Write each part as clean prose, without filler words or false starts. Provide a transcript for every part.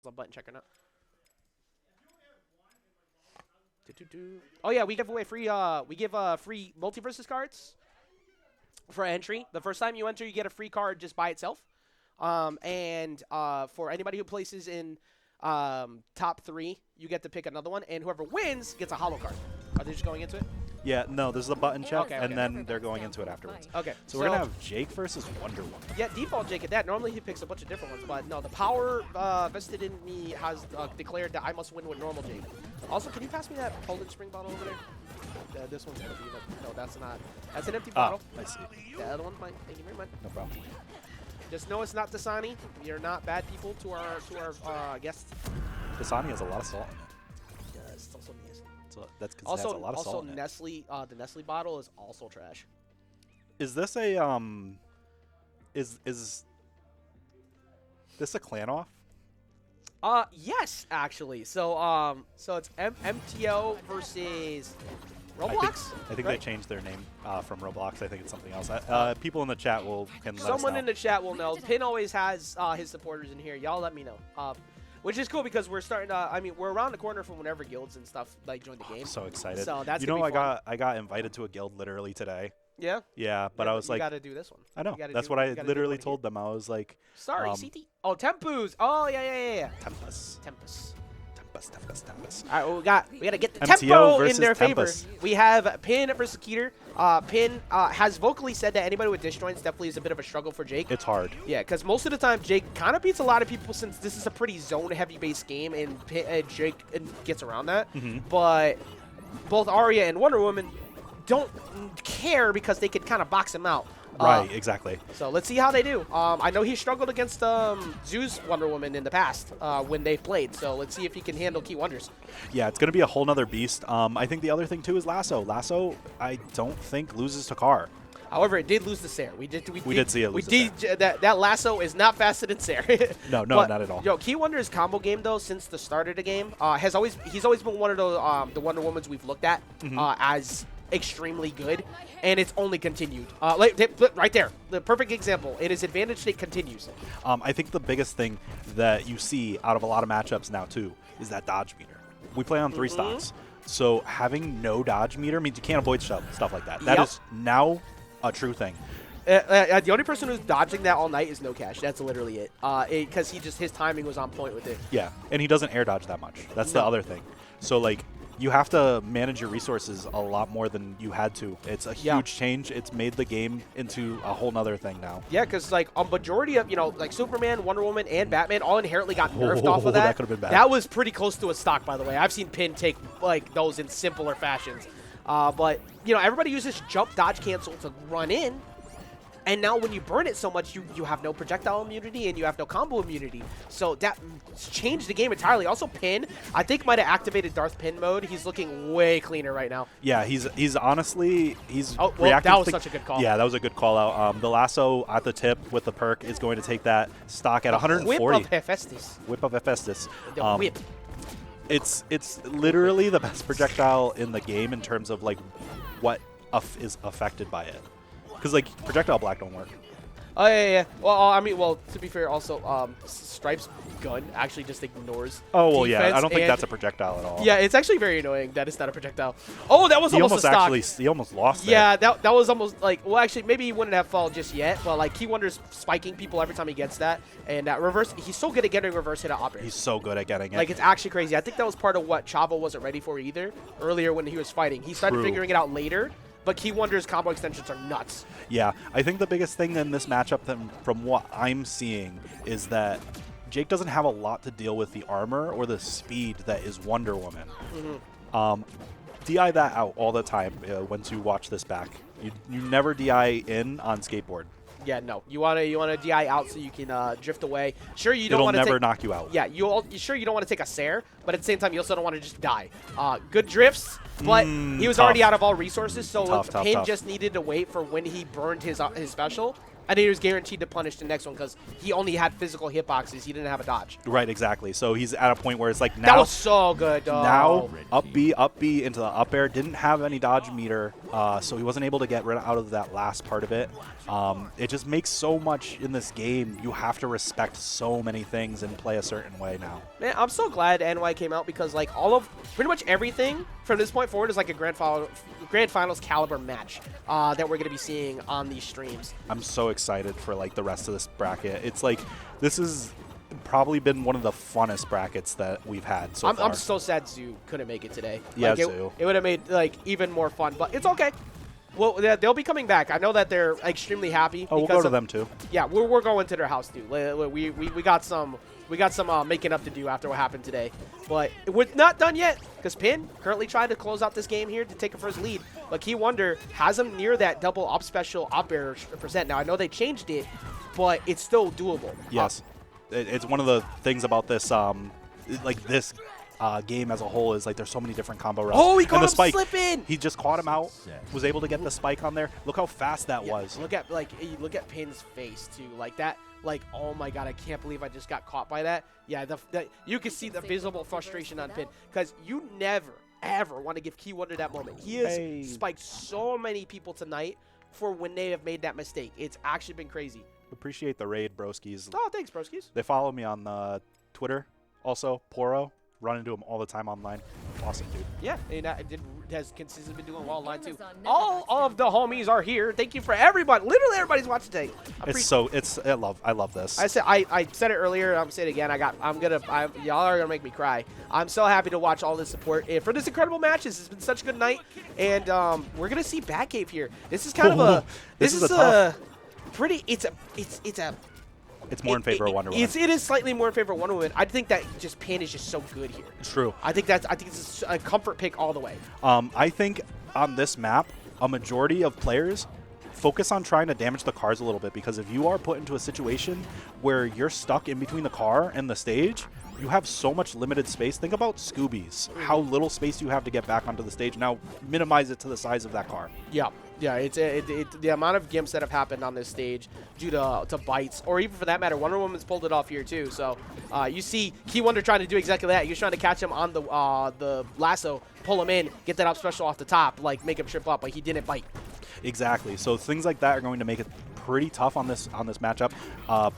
a button checker now. Oh yeah, we give away free. We give free MultiVersus cards for entry. The first time you enter, you get a free card just by itself. And for anybody who places in top 3, you get to pick another one, and whoever wins gets a hollow card. Are they just going into it? Yeah, no, this is a button check, Okay, and then they're going into it afterwards. Okay. So we're going to have Jake versus Wonder Woman. Yeah, default Jake at that. Normally he picks a bunch of different ones, but no, the power vested in me has declared that I must win with normal Jake. Also, can you pass me that Poland spring bottle over there? This one's empty. No, that's not. That's an empty bottle. I see. The other one's mine. Thank you very much. No problem. Just know it's not Dasani. You're not bad people to our guests. Dasani has a lot of salt. Yeah, it's also nasty. So that's because it has a lot of salt in it. Nestle, the Nestle bottle is also trash. Is this a is this a clan off? Yes, actually. So so it's MTO versus Roblox. I think right? they changed their name from Roblox. I think it's something else. People in the chat can let us Someone know. in the chat will know. Pin always has his supporters in here. Y'all let me know. Which is cool because we're starting to. I mean, we're around the corner from whenever guilds and stuff like join the game. I'm so excited. So that's I got invited to a guild literally today. Yeah. Yeah, but yeah, I was like, you gotta do this one. I know. That's what I literally told them. I was like, sorry, CT. Oh, Tempus. Oh yeah. Tempus. Tempus. Tempus. All right, well, we gotta get the MTO tempo in versus their Tempus. favor. We have Pin versus Keter. Pin has vocally said that anybody with disjoints definitely is a bit of a struggle for Jake. It's hard. Yeah, because most of the time Jake kind of beats a lot of people since this is a pretty zone-heavy based game, and Jake gets around that. But both Arya and Wonder Woman don't care because they can kind of box him out. Right, exactly. So let's see how they do. I know he struggled against Zeus Wonder Woman in the past when they played. So let's see if he can handle KEY1DRs. Yeah, it's going to be a whole nother beast. I think the other thing, too, is Lasso. Lasso, I don't think loses to Car. However, it did lose to Sarah. We did see it lose to Sarah. That Lasso is not faster than Sarah. No, but, not at all. Yo, KEY1DR's combo game, though, since the start of the game, he's always been one of the Wonder Womans we've looked at as extremely good, and it's only continued. Right there, the perfect example. It is advantage state continues. I think the biggest thing that you see out of a lot of matchups now too is that dodge meter. We play on 3 stocks, so having no dodge meter means you can't avoid stuff like that. That is now a true thing. The only person who's dodging that all night is No Cash. That's literally it. Because his timing was on point with it. Yeah, and he doesn't air dodge that much. That's the other thing. So like, you have to manage your resources a lot more than you had to. It's a huge change. It's made the game into a whole nother thing now. Yeah, because like a majority of, like Superman, Wonder Woman, and Batman all inherently got nerfed off of that. That could have been bad. That was pretty close to a stock, by the way. I've seen Pin take like those in simpler fashions. But, everybody uses jump dodge cancel to run in. And now when you burn it so much, you have no projectile immunity and you have no combo immunity. So that changed the game entirely. Also, Pin, I think, might have activated Darth Pin mode. He's looking way cleaner right now. Yeah, he's honestly, Oh, well, reacting. that was such a good call. Yeah, that was a good call out. The Lasso at the tip with the perk is going to take that stock at 140. Whip of Hephaestus. Whip of Hephaestus. The whip. It's literally the best projectile in the game in terms of like what is affected by it. Because, like, projectile black don't work. Oh, yeah. Well, to be fair, also, Stripe's gun actually just ignores defense, yeah. I don't think that's a projectile at all. Yeah, it's actually very annoying that it's not a projectile. Oh, that was almost a stock. He almost lost it. Yeah, that was almost like, well, actually, maybe he wouldn't have fallen just yet, but, like, KEY1DR's spiking people every time he gets that. And reverse, he's so good at getting reverse hit at op air. He's so good at getting it. Like, it's actually crazy. I think that was part of what Chavo wasn't ready for either earlier when he was fighting. He started figuring it out later. But KEY1DR's combo extensions are nuts. Yeah, I think the biggest thing in this matchup from what I'm seeing is that Jake doesn't have a lot to deal with the armor or the speed that is Wonder Woman. DI that out all the time once you watch this back. You never DI in on skateboard. Yeah, no. You wanna DI out so you can drift away. Sure, you don't want to never knock you out. Yeah, you don't want to take a Sair, but at the same time, you also don't want to just die. Good drifts, but he was already out of all resources, so Pin just needed to wait for when he burned his special and he was guaranteed to punish the next one because he only had physical hitboxes. He didn't have a dodge. Right, exactly. So he's at a point where it's like now. That was so good, dog. Now up B into the up air. Didn't have any dodge meter, so he wasn't able to get rid out of that last part of it. It just makes so much in this game. You have to respect so many things and play a certain way now. Man, I'm so glad NY came out because like all of pretty much everything from this point forward is like a grand finals caliber match that we're gonna be seeing on these streams. I'm so excited for like the rest of this bracket. It's like this has probably been one of the funnest brackets that we've had so far. I'm so sad Zoo couldn't make it today. Yeah, like, Zoo. It would have made like even more fun, but it's okay. Well, they'll be coming back. I know that they're extremely happy. Oh, we'll go to them too. Yeah, we're going to their house too. We got some making up to do after what happened today, but we're not done yet because Pin currently trying to close out this game here to take a first lead. But KEY1DR has him near that double up special up air percent. Now I know they changed it, but it's still doable. Yes, it's one of the things about this like this game as a whole is like there's so many different combo routes. Oh, he caught the him spike, slipping. He just caught him out, was able to get the spike on there. Look how fast that was. Look at Pin's face too, like that. Like, oh my god, I can't believe I just got caught by that. Yeah, you can see the visible frustration on Pin because you never ever want to give KEY1DR that moment. He has spiked so many people tonight for when they have made that mistake. It's actually been crazy. Appreciate the raid, broskies. Oh, thanks, broskies. They follow me on Twitter. Also, Poro. Run into him all the time online. Awesome, dude. Yeah, and has consistently been doing well online too. All of the homies are here. Thank you for everybody. Literally everybody's watching today. I love this. I said it earlier. I'm saying it again. Y'all are gonna make me cry. I'm so happy to watch all this support for this incredible match. This has been such a good night, and we're gonna see Batcave here. This is kind of a It's more in favor of Wonder Woman. It is slightly more in favor of Wonder Woman. I think that just Pan is just so good here. True. I think it's a comfort pick all the way. I think on this map, a majority of players focus on trying to damage the cars a little bit because if you are put into a situation where you're stuck in between the car and the stage, you have so much limited space. Think about Scoobies, how little space you have to get back onto the stage. Now, minimize it to the size of that car. Yeah. Yeah, it's the amount of gimps that have happened on this stage due to bites, or even for that matter, Wonder Woman's pulled it off here too. So you see KEY1DR trying to do exactly that. You're trying to catch him on the lasso, pull him in, get that up special off the top, like make him trip up, but he didn't bite. Exactly. So things like that are going to make it pretty tough on this matchup.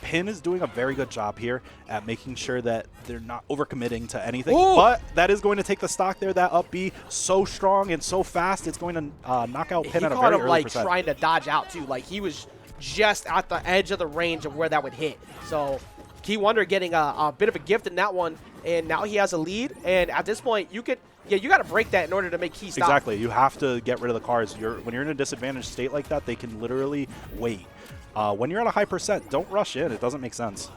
Pin is doing a very good job here at making sure that they're not overcommitting to anything. Ooh. But that is going to take the stock there. That up B so strong and so fast, it's going to knock out Pin at a very early percent. Trying to dodge out too. Like he was just at the edge of the range of where that would hit. So KEY1DR getting a bit of a gift in that one, and now he has a lead. And at this point, you got to break that in order to make Key stop. Exactly. You have to get rid of the cars. When you're in a disadvantaged state like that, they can literally wait. When you're at a high percent, don't rush in. It doesn't make sense.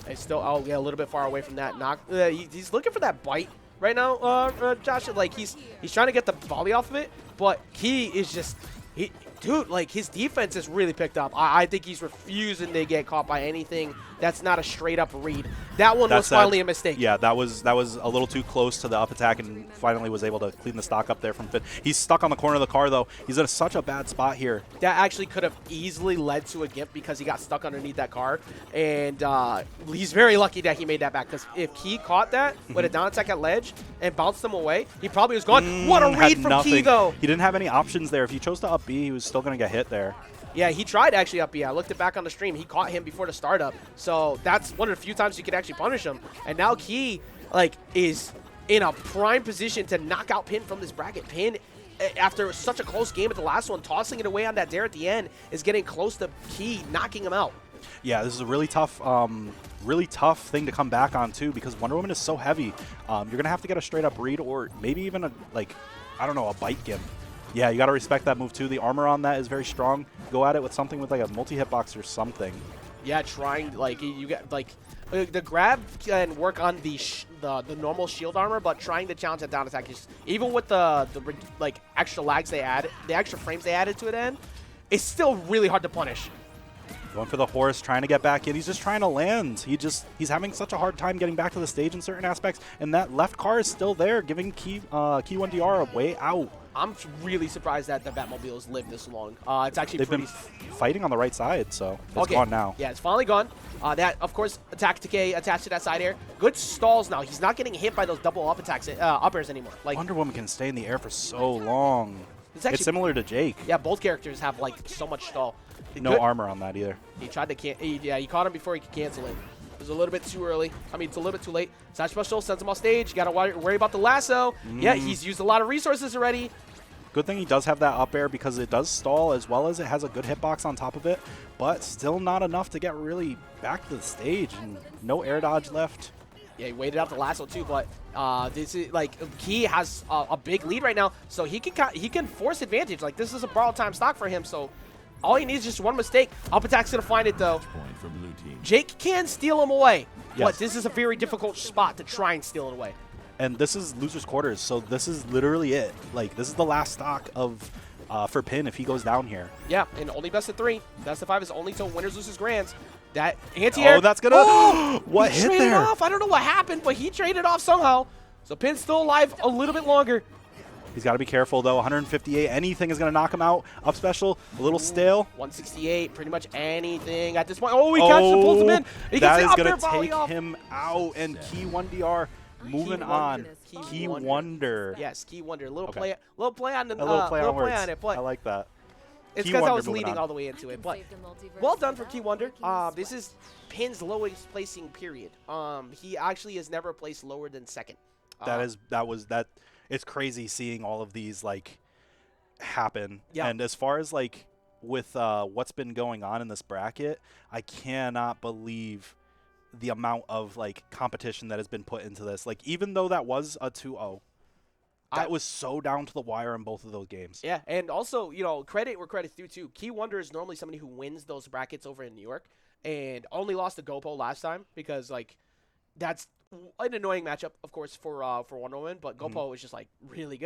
It's still a little bit far away from that knock. He's looking for that bite right now, Josh. Like he's trying to get the volley off of it, but Key is just dude, like his defense has really picked up. I think he's refusing to get caught by anything that's not a straight up read. That one was finally a mistake. Yeah, that was a little too close to the up attack and finally was able to clean the stock up there from Finn. He's stuck on the corner of the car though. He's in such a bad spot here. That actually could have easily led to a gimp because he got stuck underneath that car. And he's very lucky that he made that back because if Key caught that with a down attack at ledge and bounced him away, he probably was gone. What a read from Key though. He didn't have any options there. If he chose to up B, he was still going to get hit there. Yeah, he tried actually up B. I looked it back on the stream. He caught him before the startup. So that's one of the few times you could actually punish him. And now Key is in a prime position to knock out Pin from this bracket. Pin, after such a close game at the last one, tossing it away on that dare at the end, is getting close to Key, knocking him out. Yeah, this is a really tough thing to come back on too because Wonder Woman is so heavy. You're gonna have to get a straight up read or maybe even a a bite gimp. Yeah, you got to respect that move too. The armor on that is very strong. Go at it with something with like a multi-hitbox or something. Yeah, trying you get the grab can work on the normal shield armor, but trying to challenge that down attack, even with the extra lags they added, the extra frames they added to it, it's still really hard to punish. Going for the horse, trying to get back in. He's just trying to land. He's having such a hard time getting back to the stage in certain aspects, and that left car is still there, giving KEY1DR a way out. I'm really surprised that the Batmobiles lived this long. It's actually They've been fighting on the right side, so it's gone now. Yeah, it's finally gone. That, of course, attack decay attached to that side air. Good stalls now. He's not getting hit by those double up attacks, uppers anymore. Like Wonder Woman can stay in the air for so long. It's similar to Jake. Yeah, both characters have like so much stall. No armor on that either. He tried to he caught him before he could cancel it. It was a little bit too early. I mean, it's a little bit too late. Sash Special sends him off stage. You got to worry about the lasso. Yeah, he's used a lot of resources already. Good thing he does have that up air because it does stall as well as it has a good hitbox on top of it, but still not enough to get really back to the stage, and no air dodge left. Yeah, he waited out the lasso too, but this is like Key has a big lead right now, so he can force advantage. Like this is a borrowed time stock for him, so all he needs is just one mistake. Up attack's gonna find it though. Jake can steal him away, but this is a very difficult spot to try and steal it away. And this is loser's quarters, so this is literally it. Like this is the last stock of for Pin if he goes down here. Yeah, and only best of 3. Best of 5 is only till winners loses grands. That anti-air. Oh, that's gonna. Oh, what he hit traded there? off. I don't know what happened, but he traded off somehow. So Pin's still alive a little bit longer. He's got to be careful though. 158. Anything is gonna knock him out. Up special. A little stale. 168. Pretty much anything at this point. Oh, he catches and pulls him in. He that gets is the gonna up air volley take off. him out. And KEY1DR moving on. KEY1DR. Yes, KEY1DR. Little play on the little play on words. on it, but I like that. it's because I was moving leading on. all the way into it. But well done for KEY1DR. This is Pin's lowest placing period. He actually has never placed lower than second. That it's crazy seeing all of these like happen. Yeah. And as far as like with what's been going on in this bracket, I cannot believe the amount of like competition that has been put into this. Like even though that was a 2-0, that was so down to the wire in both of those games. Yeah, and also, you know, credit where credit's due too. KEY1DR is normally somebody who wins those brackets over in New York and only lost to Gopo last time because like that's an annoying matchup, of course, for Wonder Woman, but Gopo is just like really good.